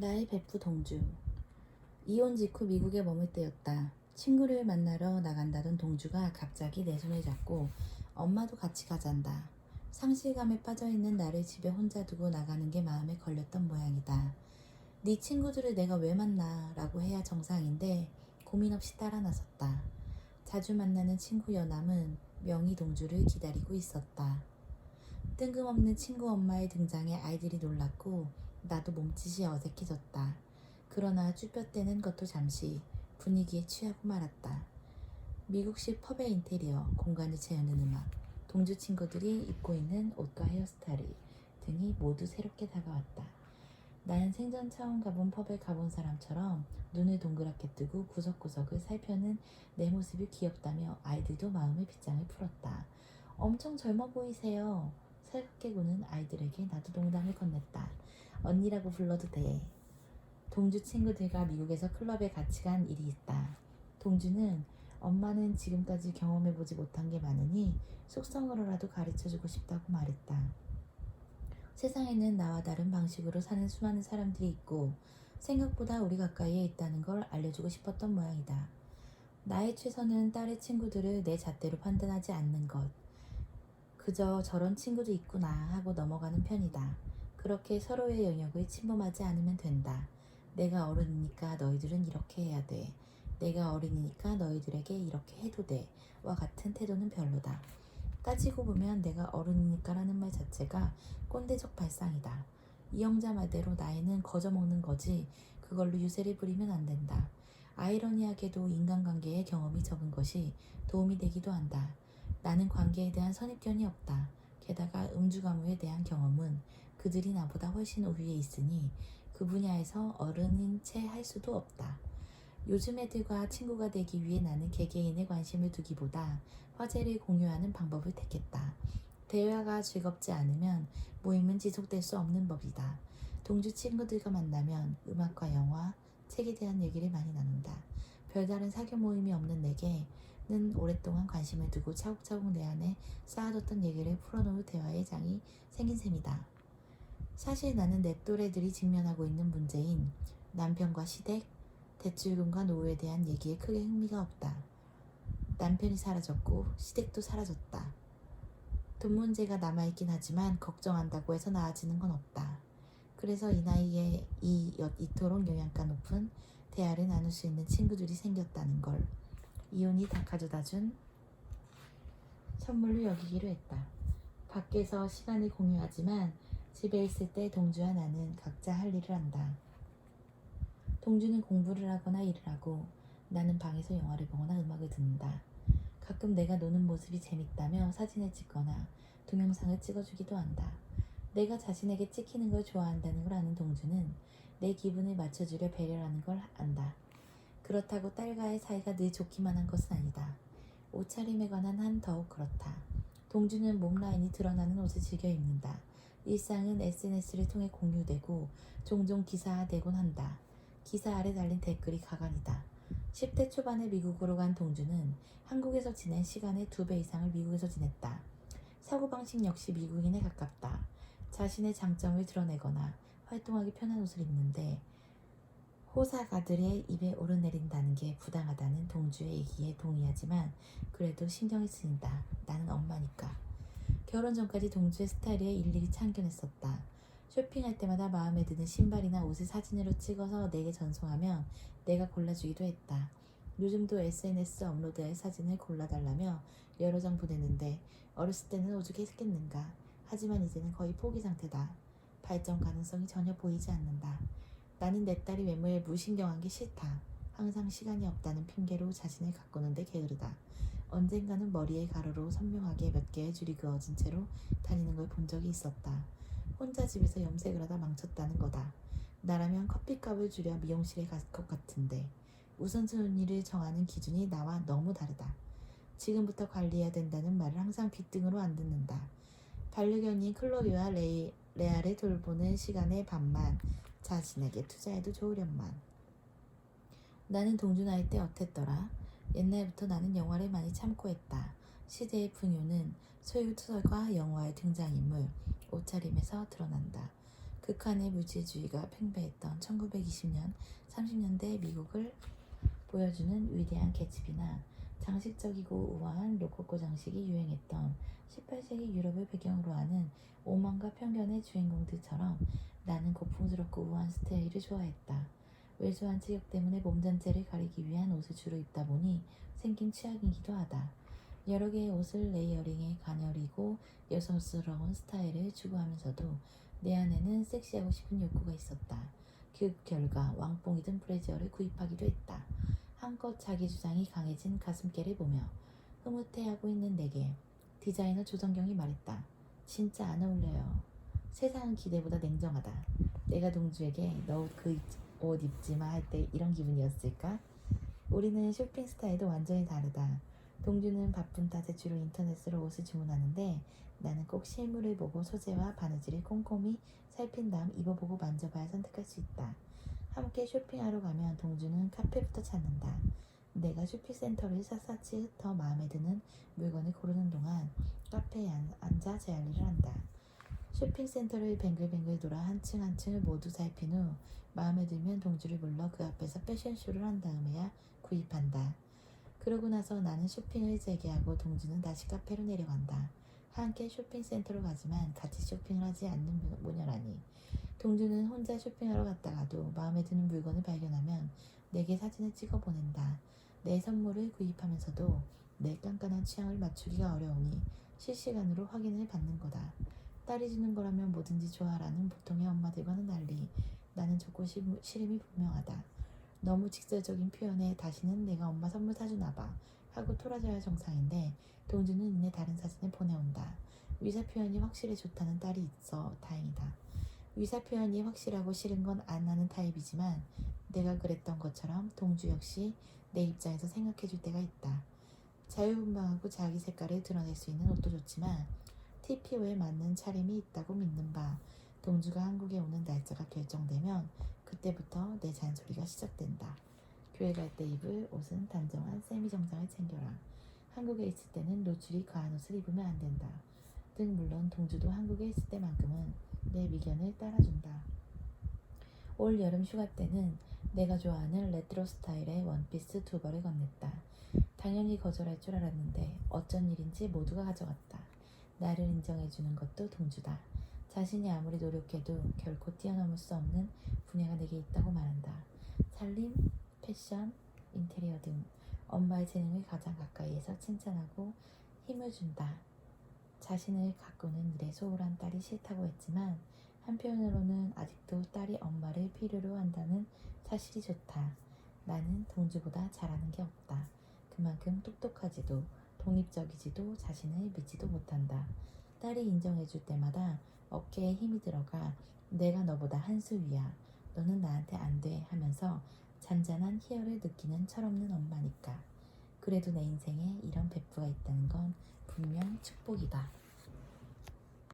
나의 베프 동주. 이혼 직후 미국에 머물 때였다. 친구를 만나러 나간다던 동주가 갑자기 내 손을 잡고 엄마도 같이 가잔다. 상실감에 빠져있는 나를 집에 혼자 두고 나가는 게 마음에 걸렸던 모양이다. 네 친구들을 내가 왜 만나? 라고 해야 정상인데 고민 없이 따라 나섰다. 자주 만나는 친구 여남은 명의 동주를 기다리고 있었다. 뜬금없는 친구 엄마의 등장에 아이들이 놀랐고 나도 몸짓이 어색해졌다. 그러나 쭈뼛대는 것도 잠시 분위기에 취하고 말았다. 미국식 펍의 인테리어, 공간을 채우는 음악, 동주 친구들이 입고 있는 옷과 헤어스타일 등이 모두 새롭게 다가왔다. 난 생전 처음 가본 펍에 가본 사람처럼 눈을 동그랗게 뜨고 구석구석을 살펴는 내 모습이 귀엽다며 아이들도 마음의 빗장을 풀었다. 엄청 젊어 보이세요. 살갑게 구는 아이들에게 나도 농담을 건넸다. 언니라고 불러도 돼. 동주 친구들과 미국에서 클럽에 같이 간 일이 있다. 동주는 엄마는 지금까지 경험해보지 못한 게 많으니 속성으로라도 가르쳐주고 싶다고 말했다. 세상에는 나와 다른 방식으로 사는 수많은 사람들이 있고 생각보다 우리 가까이에 있다는 걸 알려주고 싶었던 모양이다. 나의 최선은 딸의 친구들을 내 잣대로 판단하지 않는 것. 그저 저런 친구도 있구나 하고 넘어가는 편이다. 그렇게 서로의 영역을 침범하지 않으면 된다. 내가 어른이니까 너희들은 이렇게 해야 돼. 내가 어린이니까 너희들에게 이렇게 해도 돼. 와 같은 태도는 별로다. 따지고 보면 내가 어른이니까라는 말 자체가 꼰대적 발상이다. 이영자 말대로 나이는 거저먹는 거지 그걸로 유세를 부리면 안 된다. 아이러니하게도 인간관계의 경험이 적은 것이 도움이 되기도 한다. 나는 관계에 대한 선입견이 없다. 게다가 음주가무에 대한 경험은 그들이 나보다 훨씬 우위에 있으니 그 분야에서 어른인 채 할 수도 없다. 요즘 애들과 친구가 되기 위해 나는 개개인의 관심을 두기보다 화제를 공유하는 방법을 택했다. 대화가 즐겁지 않으면 모임은 지속될 수 없는 법이다. 동주 친구들과 만나면 음악과 영화, 책에 대한 얘기를 많이 나눈다. 별다른 사교 모임이 없는 내게는 오랫동안 관심을 두고 차곡차곡 내 안에 쌓아뒀던 얘기를 풀어놓을 대화의 장이 생긴 셈이다. 사실 나는 내 또래들이 직면하고 있는 문제인 남편과 시댁, 대출금과 노후에 대한 얘기에 크게 흥미가 없다. 남편이 사라졌고 시댁도 사라졌다. 돈 문제가 남아있긴 하지만 걱정한다고 해서 나아지는 건 없다. 그래서 이 나이에 이토록 영양가 높은 대화를 나눌 수 있는 친구들이 생겼다는 걸 이혼이 다 가져다준 선물로 여기기로 했다. 밖에서 시간을 공유하지만 집에 있을 때 동주와 나는 각자 할 일을 한다. 동주는 공부를 하거나 일을 하고 나는 방에서 영화를 보거나 음악을 듣는다. 가끔 내가 노는 모습이 재밌다며 사진을 찍거나 동영상을 찍어주기도 한다. 내가 자신에게 찍히는 걸 좋아한다는 걸 아는 동주는 내 기분을 맞춰주려 배려하는 걸 안다. 그렇다고 딸과의 사이가 늘 좋기만 한 것은 아니다. 옷차림에 관한 한 더욱 그렇다. 동주는 몸 라인이 드러나는 옷을 즐겨 입는다. 일상은 SNS를 통해 공유되고 종종 기사화되곤 한다. 기사 아래 달린 댓글이 가관이다. 10대 초반에 미국으로 간 동주는 한국에서 지낸 시간의 2배 이상을 미국에서 지냈다. 사고방식 역시 미국인에 가깝다. 자신의 장점을 드러내거나 활동하기 편한 옷을 입는데 호사가들의 입에 오르내린다는 게 부당하다는 동주의 얘기에 동의하지만 그래도 신경이 쓰인다. 나는 엄마니까. 결혼 전까지 동주의 스타일에 일일이 참견했었다. 쇼핑할 때마다 마음에 드는 신발이나 옷을 사진으로 찍어서 내게 전송하면 내가 골라주기도 했다. 요즘도 SNS 업로드할 사진을 골라달라며 여러 장 보내는데 어렸을 때는 오죽했겠는가. 하지만 이제는 거의 포기 상태다. 발전 가능성이 전혀 보이지 않는다. 나는 내 딸이 외모에 무신경한 게 싫다. 항상 시간이 없다는 핑계로 자신을 가꾸는데 게으르다. 언젠가는 머리에 가로로 선명하게 몇 개의 줄이 그어진 채로 다니는 걸 본 적이 있었다. 혼자 집에서 염색을 하다 망쳤다는 거다. 나라면 커피값을 줄여 미용실에 갈 것 같은데 우선순위를 정하는 기준이 나와 너무 다르다. 지금부터 관리해야 된다는 말을 항상 귓등으로 안 듣는다. 반려견인 클로리와 레아를 돌보는 시간의 반만 자신에게 투자해도 좋으련만. 나는 동주 나이 때 어땠더라? 옛날부터 나는 영화를 많이 참고했다. 시대의 풍요는 소유투설과 영화의 등장인물, 옷차림에서 드러난다. 극한의 물질주의가 팽배했던 1920년, 30년대 미국을 보여주는 위대한 개츠비나 장식적이고 우아한 로코코 장식이 유행했던 18세기 유럽을 배경으로 하는 오만과 편견의 주인공들처럼 나는 고풍스럽고 우아한 스타일을 좋아했다. 왜소한 체격 때문에 몸 전체를 가리기 위한 옷을 주로 입다 보니 생긴 취향이기도 하다. 여러 개의 옷을 레이어링해 가녀리고 여성스러운 스타일을 추구하면서도 내 안에는 섹시하고 싶은 욕구가 있었다. 그 결과 왕뽕이 든 브래지어를 구입하기도 했다. 한껏 자기 주장이 강해진 가슴께를 보며 흐뭇해하고 있는 내게 디자이너 조정경이 말했다. 진짜 안 어울려요. 세상은 기대보다 냉정하다. 내가 동주에게 너 그 옷 입지 마 할 때 이런 기분이었을까? 우리는 쇼핑 스타일도 완전히 다르다. 동주는 바쁜 탓에 주로 인터넷으로 옷을 주문하는데 나는 꼭 실물을 보고 소재와 바느질을 꼼꼼히 살핀 다음 입어보고 만져봐야 선택할 수 있다. 함께 쇼핑하러 가면 동주는 카페부터 찾는다. 내가 쇼핑센터를 샅샅이 흩어 마음에 드는 물건을 고르는 동안 카페에 앉아 제 할 일을 한다. 쇼핑센터를 뱅글뱅글 돌아 한 층 한 층을 모두 살핀 후 마음에 들면 동주를 불러 그 앞에서 패션쇼를 한 다음에야 구입한다. 그러고 나서 나는 쇼핑을 재개하고 동주는 다시 카페로 내려간다. 함께 쇼핑센터로 가지만 같이 쇼핑을 하지 않는 모녀라니. 동주는 혼자 쇼핑하러 갔다가도 마음에 드는 물건을 발견하면 내게 사진을 찍어 보낸다. 내 선물을 구입하면서도 내 깐깐한 취향을 맞추기가 어려우니 실시간으로 확인을 받는 거다. 딸이 주는 거라면 뭐든지 좋아라는 보통의 엄마들과는 달리 나는 좋고 싫음이 분명하다. 너무 직설적인 표현에 다시는 내가 엄마 선물 사주나 봐 하고 토라져야 정상인데 동주는 이내 다른 사진을 보내온다. 의사표현이 확실해 좋다는 딸이 있어 다행이다. 의사표현이 확실하고 싫은 건 안 하는 타입이지만 내가 그랬던 것처럼 동주 역시 내 입장에서 생각해 줄 때가 있다. 자유분방하고 자기 색깔을 드러낼 수 있는 옷도 좋지만 TPO에 맞는 차림이 있다고 믿는 바 동주가 한국에 오는 날짜가 결정되면 그때부터 내 잔소리가 시작된다. 교회 갈 때 입을 옷은 단정한 세미 정장을 챙겨라. 한국에 있을 때는 노출이 과한 옷을 입으면 안 된다. 등 물론 동주도 한국에 있을 때만큼은 내 의견을 따라준다. 올 여름 휴가 때는 내가 좋아하는 레트로 스타일의 원피스 2벌을 건넸다. 당연히 거절할 줄 알았는데 어쩐 일인지 모두가 가져갔다. 나를 인정해주는 것도 동주다. 자신이 아무리 노력해도 결코 뛰어넘을 수 없는 분야가 내게 있다고 말한다. 살림, 패션, 인테리어 등 엄마의 재능을 가장 가까이에서 칭찬하고 힘을 준다. 자신을 가꾸는 일에 소홀한 딸이 싫다고 했지만 한편으로는 아직도 딸이 엄마를 필요로 한다는 사실이 좋다. 나는 동주보다 잘하는 게 없다. 그만큼 똑똑하지도 독립적이지도 자신을 믿지도 못한다. 딸이 인정해줄 때마다 어깨에 힘이 들어가 내가 너보다 한 수 위야. 너는 나한테 안 돼 하면서 잔잔한 희열을 느끼는 철없는 엄마니까. 그래도 내 인생에 이런 베프가 있다는 건 분명 축복이다.